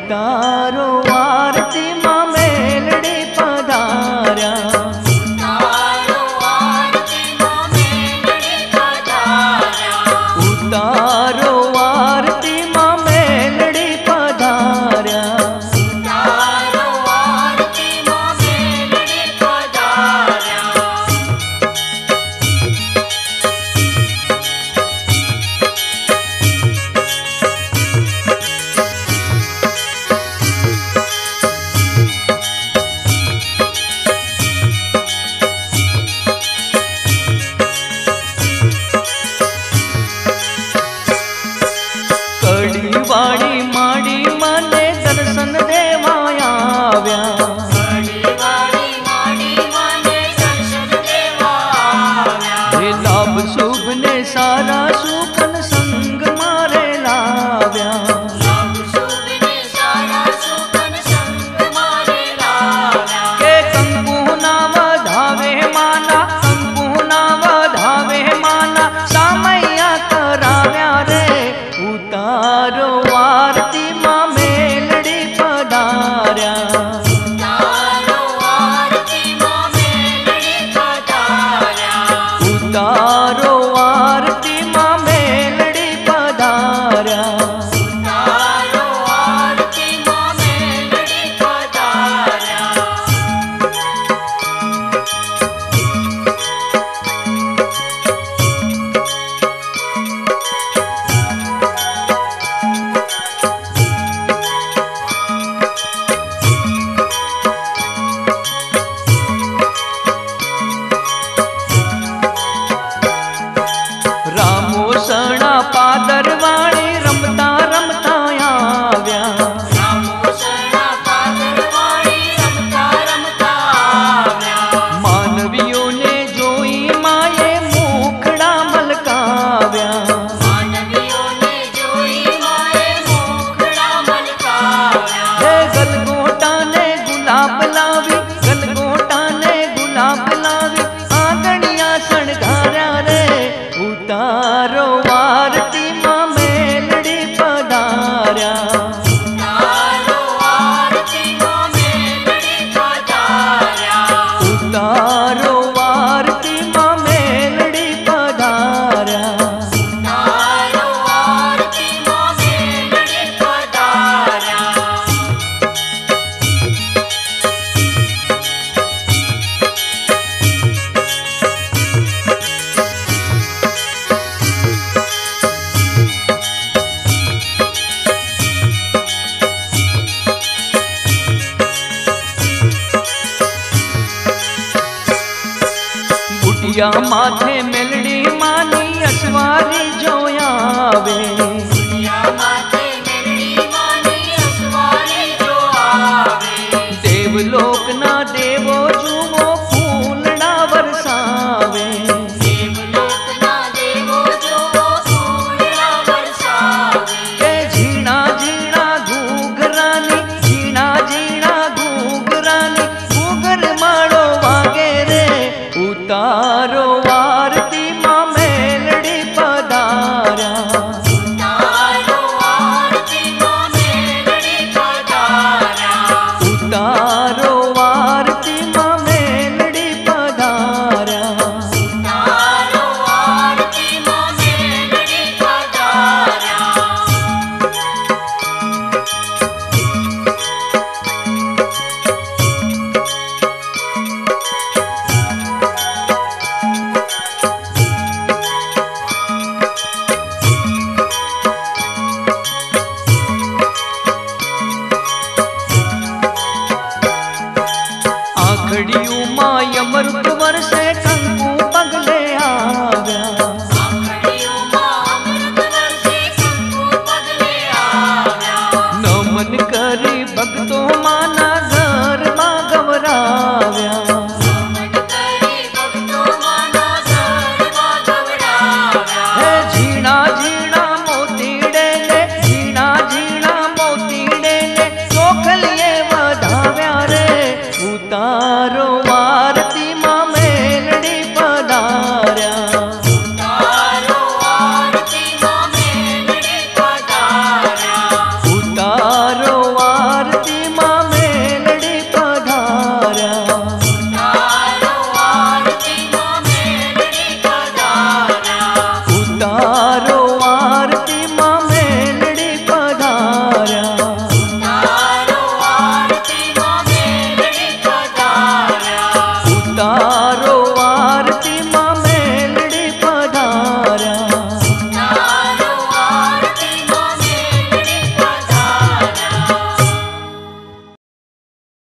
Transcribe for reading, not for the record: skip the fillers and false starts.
उतारो आरती मां मेलड़ी पधारा। उतारो आरती मां मेलड़ी पधारा। उतारो आरती मां मेलड़ी पधारा। उतारो आरती मां मेलड़ी पधारा। कड़ीवाड़ी माड़ी माने दर्शन देवाया आव्या। कड़ीवाड़ी माड़ी माने दर्शन देवा आव्या। हे लाभ शुभ ने सारा सुखन संग मारे लाव्या। लाभ शुभ ने सारा सुखन संग मारे लाव्या। के कंकु ना वधावे माना, कंकु ना वधावे माना, सामैया कराव्या रे। उतारो आरती मां मेलड़ी पधारा। उतारो आरती मां मेलड़ी पधारा। उतारो आरती मां मेलड़ी पधारा। उतारो आरती मां मेलड़ी पधारा। रामो सणा पादरवाणी रमता रमता आव्या। रामो सणा पादरवाणी रमता रमता आव्या। मानवियों ने जोई माये मुखड़ा मलकाव्या। मानवियों ने जोई माये मुखड़ा मलकाव्या। हे गलगोटा ने गुलाब लावी, गलगोटा ने गुलाब लावी, आंगणिया शणगारा रे। उतारो आरती मां मेलड़ी पधारा। उतारो आरती मां मेलड़ी पधारा। उतारो आरती मां मेलड़ी पधारा। उतारो आरती मां मेलड़ी पधारा। बुढ़िया माथे में